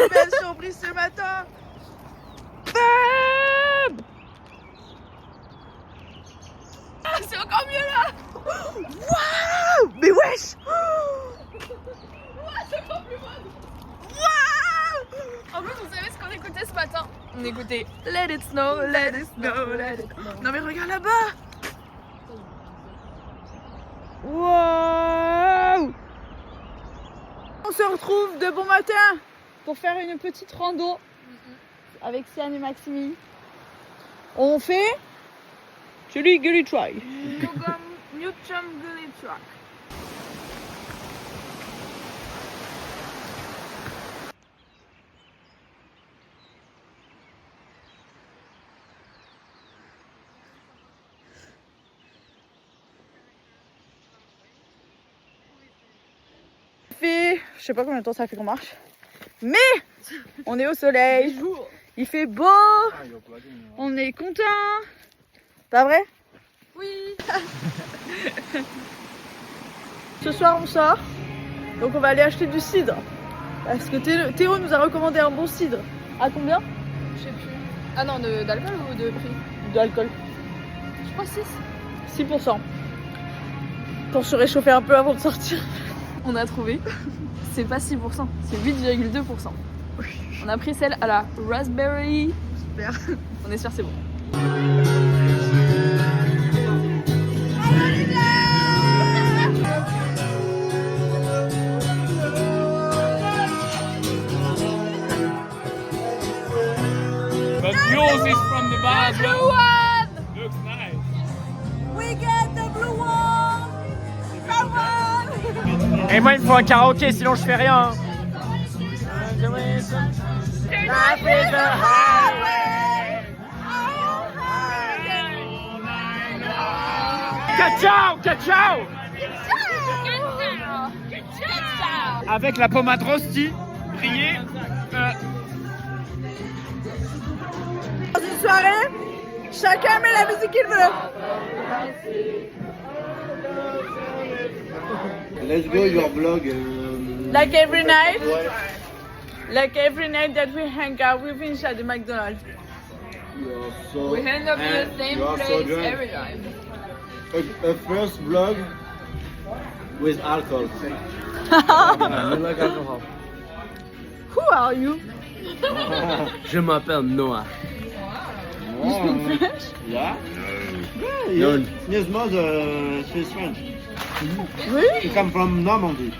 une belle surprise ce matin. Bam. Ah, c'est encore mieux là. Waouh. Mais wesh. C'est encore plus bon. Waouh. En plus, vous savez ce qu'on écoutait ce matin? On écoutait Let it snow, let it snow, let it... Non mais regarde là-bas. Wow. On se retrouve de bon matin pour faire une petite rando avec Sian et Maxime. On fait Chili Gully Try. Newcham Gully Track. Je sais pas combien de temps ça fait qu'on marche, mais on est au soleil, il fait beau, on est content, pas vrai? Oui. Ce soir on sort, donc on va aller acheter du cidre, parce que Théo nous a recommandé un bon cidre. À combien? Je sais plus. Ah non, d'alcool ou de prix? D'alcool. Je crois 6. 6%. Pour se réchauffer un peu avant de sortir. On a trouvé. C'est pas 6%, c'est 8,2%. On a pris celle à la raspberry. Super. On est sûr c'est bon. But yours is from the bar. Blue one! Looks nice. We get the blue one! Et moi il me faut un karaoké sinon je fais rien. Life is a highway. Ciao, ciao. Avec la pommade rosti grillée. Dans une soirée, chacun met la musique qu'il veut. Let's go your vlog. Like every night that we hang out, we finish at the McDonald's. You're so, We end up in the and same you are so place drunk. every time. A first vlog with alcohol. You like alcohol? Who are you? Je m'appelle Noah. Yeah? No. Yeah, his mother, she's French. Oui? She come from Normandy.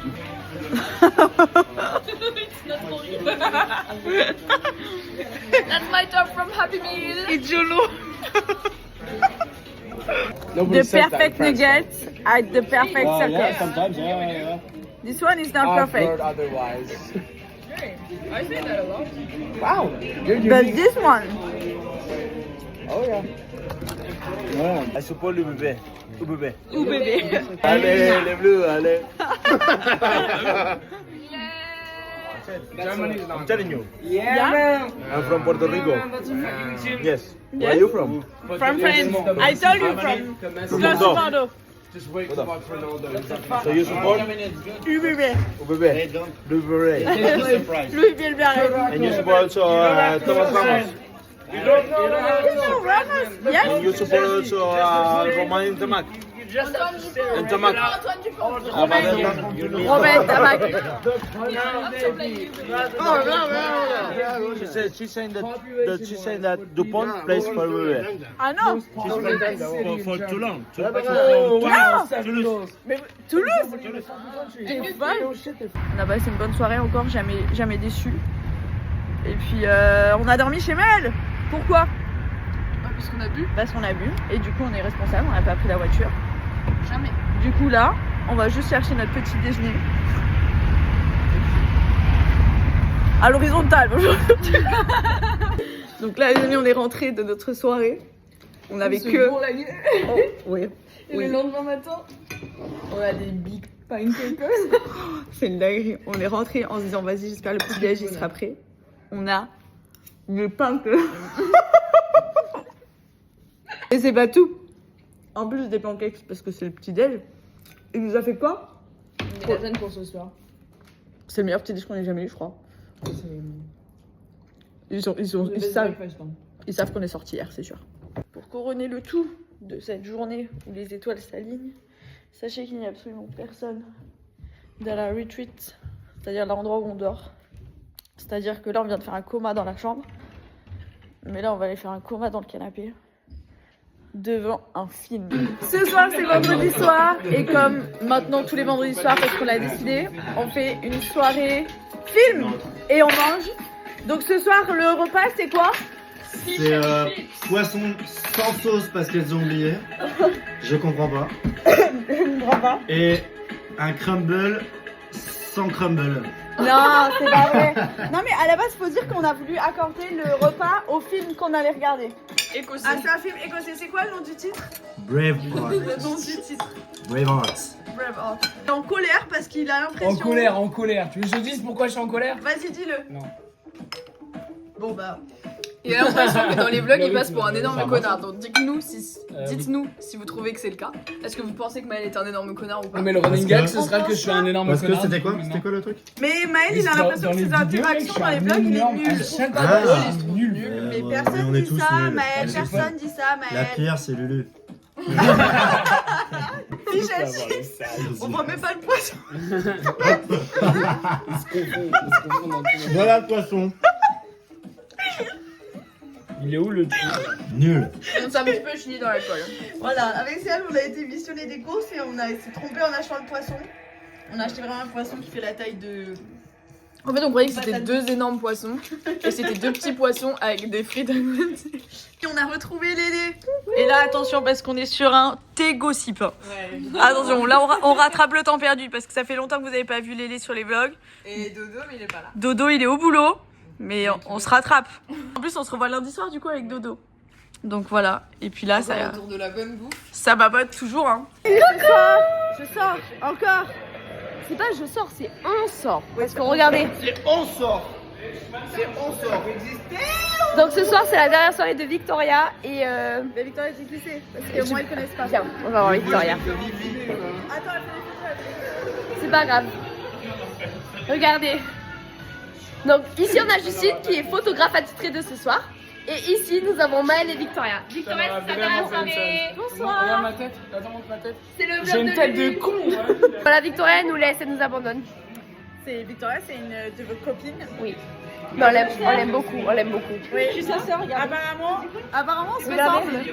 That's my top from Happy Meal. It's Jolo. The perfect nuggets at the perfect Yeah, circus. sometimes, yeah. This one is not perfect, Otherwise. I say that a lot. Wow. but this one, Oh yeah. Yeah. I suppose le bébé. Le bébé. ooh baby. Allez, les bleus, allez. Germany is I'm not. telling you. Yeah? I'm from Puerto Rico. Yes. Where are Yes? you from? From France. I told you from Close Just wait to watch Ronaldo. So you support UBB. bébé. Le bébé. Louis Bilbao. And you support also Thomas Ramos. Yes? And you support also Romain Tamac. And Tamac. Robert Tamac. She's saying that Dupont plays for bébé. Ah non. For Toulon. Non. Mais Toulouse. T'es folle. On a passé une bonne soirée encore, jamais déçu. Et puis on a dormi chez Mel. Pourquoi? Parce qu'on a bu. Parce qu'on a bu. Et du coup on est responsable, on n'a pas pris la voiture. Jamais. Du coup là, on va juste chercher notre petit déjeuner. À l'horizontale, bonjour. Donc là les amis, on est rentrés de notre soirée. On avait que... Bon, la nuit. Oh, oui. Et Oui. le lendemain matin, on a des big pancakes. C'est une dinguerie. On est rentrés en se disant vas-y, j'espère le petit déj il sera prêt. On a le pain que... Et c'est pas tout. En plus des pancakes parce que c'est le petit déj. Il nous a fait quoi? Une lasagne pour ce soir. C'est le meilleur petit déj qu'on ait jamais eu, je crois. Ils savent qu'on est sorti hier, c'est sûr. Pour couronner le tout de cette journée où les étoiles s'alignent, sachez qu'il n'y a absolument personne dans la retreat, c'est-à-dire l'endroit où on dort. C'est-à-dire que là, on vient de faire un coma dans la chambre, mais là, on va aller faire un coma dans le canapé devant un film. Ce soir, c'est vendredi soir, et comme maintenant tous les vendredis soirs, parce qu'on l'a décidé, on fait une soirée film et on mange. Donc ce soir, le repas, c'est quoi? C'est poisson sans sauce parce qu'elles ont oublié. Je comprends pas. Et un crumble sans crumble. Non, c'est pas vrai. Non, mais à la base, faut dire qu'on a voulu accorder le repas au film qu'on allait regarder. Écossais. Ah, c'est un film écossais. C'est quoi le nom du titre? Braveheart. Le nom du titre. Braveheart. Braveheart. Il est en colère parce qu'il a l'impression... En colère. Tu veux que je te dise pourquoi je suis en colère? Vas-y, dis-le. Non. Bon, bah... Il a l'impression que dans les vlogs, il Oui, passe pour un énorme ça connard. Donc dites-nous oui. si vous trouvez que c'est le cas. Est-ce que vous pensez que Maël est un énorme connard ou pas? Mais le running Parce gag, que- ce sera que je suis un énorme Parce que connard. c'était quoi? Non. C'était quoi le truc? Mais Maël, il a l'impression que ses interactions dans les vlogs, il est nul. Ah. Nul. Mais on personne est dit tous ça, nuls. Maël. C'est Personne dit ça, La Maël. pire, c'est Lulu. Si j'ai on voit même pas le poisson. Ils se confondent dans tous les- Voilà le poisson. Il est où le truc? Nul. On s'est un petit peu chié dans l'alcool. Voilà, avec Céline, on a été missionner des courses et on s'est trompé en achetant le poisson. On a acheté vraiment un poisson qui fait la taille de... En fait, on croyait que c'était deux énormes poissons et c'était deux petits poissons avec des frites à côté. Et on a retrouvé Lélé. Et là, attention, parce qu'on est sur un thé gossip. Attention, là, on rattrape le temps perdu parce que ça fait longtemps que vous n'avez pas vu Lélé sur les vlogs. Et Dodo, mais il est pas là. Dodo, il est au boulot, mais on se rattrape. En plus, on se revoit lundi soir, du coup, avec Dodo. Donc voilà, et puis là, Autour de la bonne bouffe. ça babote toujours, hein. Je sors, encore. C'est pas je sors, c'est on sort. Parce que regardez. C'est on sort. C'est on sort. Donc ce soir, c'est la dernière soirée de Victoria et Mais Victoria, j'ai glissé, parce que moi, ils connaissent pas. Tiens, on va voir Victoria. Attends, C'est pas grave. Regardez. Donc ici, on a Justine qui est photographe attitrée de ce soir. Et ici, nous avons Maëlle et Victoria. Victoria, c'est sa dernière soirée. Bonsoir. Regarde ma tête. Attends, montre ma tête. C'est le J'ai vlog une de tête de Lulu. con. Voilà, Victoria, elle nous laisse, elle nous abandonne. c'est Victoria, c'est une de vos copines. Oui. Mais on l'aime beaucoup, on l'aime beaucoup. Oui, je suis sa sœur, regarde. Apparemment, on se Regardez. ressemble.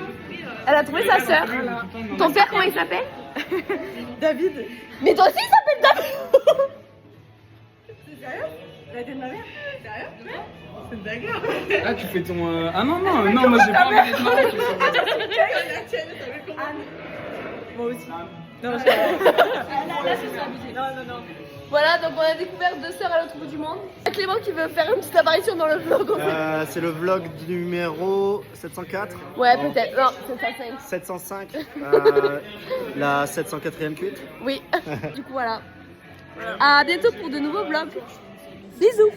Elle a trouvé sa sœur. Ton père, comment il s'appelle? David. Mais toi aussi, il s'appelle David. La tête de ma mère. Sérieux? C'est une bagarre. Ah, tu fais ton. Ah non, moi j'ai pas envie d'être marrant. La tienne, ça veut comment? Moi aussi. Non, non. Voilà, donc on a découvert deux sœurs à l'autre bout du monde. Clément qui veut faire une petite apparition dans le vlog. En fait. C'est le vlog numéro 704. Ouais, peut-être. Non, c'est 705. La 704e cuite. Oui. Du coup, voilà. À bientôt pour de nouveaux vlogs. Bisous.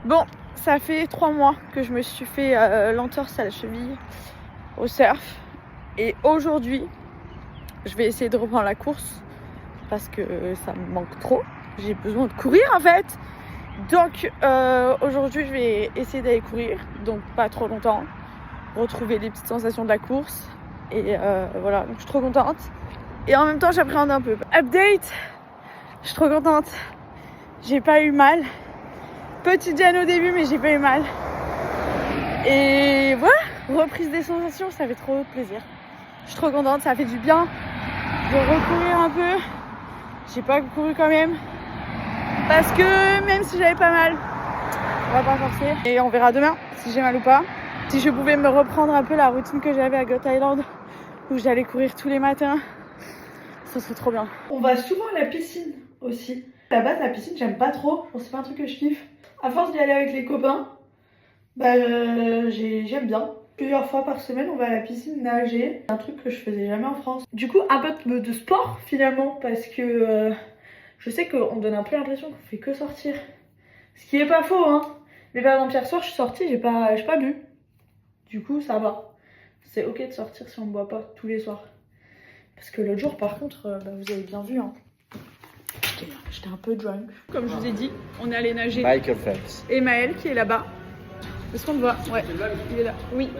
Bon, ça fait 3 mois que je me suis fait l'entorse à la cheville au surf. Et aujourd'hui, je vais essayer de reprendre la course parce que ça me manque trop. J'ai besoin de courir en fait. Donc aujourd'hui, je vais essayer d'aller courir. Donc pas trop longtemps. Retrouver les petites sensations de la course. Et voilà, donc je suis trop contente. Et en même temps, j'appréhende un peu. Update, je suis trop contente. J'ai pas eu mal. Petite gêne au début, mais j'ai pas eu mal. Et voilà, reprise des sensations, ça fait trop plaisir. Je suis trop contente, ça fait du bien de recourir un peu. J'ai pas couru quand même. Parce que même si j'avais pas mal, on va pas forcer. Et on verra demain si j'ai mal ou pas. Si je pouvais me reprendre un peu la routine que j'avais à Goat Island, où j'allais courir tous les matins, ça serait trop bien. On va souvent à la piscine aussi. À la base, la piscine, j'aime pas trop. Bon, c'est pas un truc que je kiffe. À force d'y aller avec les copains, j'aime bien. Plusieurs fois par semaine, on va à la piscine nager. Un truc que je faisais jamais en France. Du coup, un peu de sport finalement, parce que je sais qu'on donne un peu l'impression qu'on fait que sortir Ce qui est pas faux, hein. Mais par exemple, hier soir, je suis sortie, j'ai pas bu. Du coup, ça va. C'est ok de sortir si on ne boit pas tous les soirs. Parce que l'autre jour, par contre, vous avez bien vu, hein. J'étais un peu drunk. Comme je vous ai dit, on est allé nager. Michael Phelps. Et Maël qui est là-bas. Est-ce qu'on le voit? Ouais, il est là. Oui.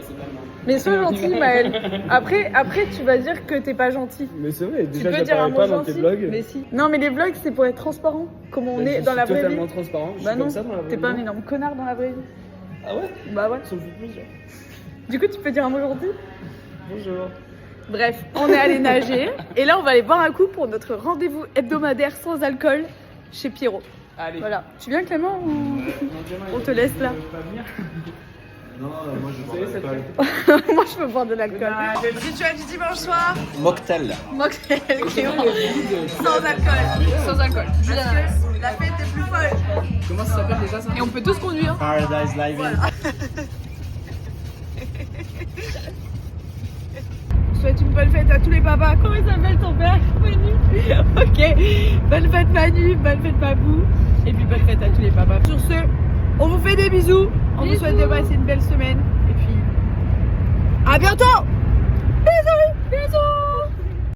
Mais sois gentil, Maël. Après, tu vas dire que t'es pas gentil. Mais c'est vrai, Tu déjà peux dire un j'apparais mot pas dans tes gentil. vlogs. Mais si. Non, mais les vlogs, c'est pour être transparent. Comme on est dans la vraie vie. totalement transparent. Je Bah suis non, comme ça dans la vraie t'es pas un vie. énorme connard dans la vraie vie. Ah ouais? Bah ouais. Ça me fait plaisir. Du coup, tu peux dire un mot gentil? Bonjour. Bref, on est allé nager. Et là, on va aller boire un coup pour notre rendez-vous hebdomadaire sans alcool chez Pierrot. Allez. Voilà. Tu viens, Clément, ou on te laisse là? Non, moi je bois pas d'alcool. Moi, je veux boire de l'alcool. Rituel du dimanche soir. Mocktail. Mocktail, Clément. Sans alcool. Sans alcool. Jus d'ananas. La fête est plus folle. Comment ça s'appelle déjà ça? Et on peut tous conduire. Paradise Live. On souhaite une bonne fête à tous les papas. Comment il s'appelle ton père? Manu. Ok. Bonne fête Manu, bonne fête Babou. Et puis bonne fête à tous les papas. Sur ce, on vous fait des bisous. On vous souhaite de passer une belle semaine. Et puis, à bientôt!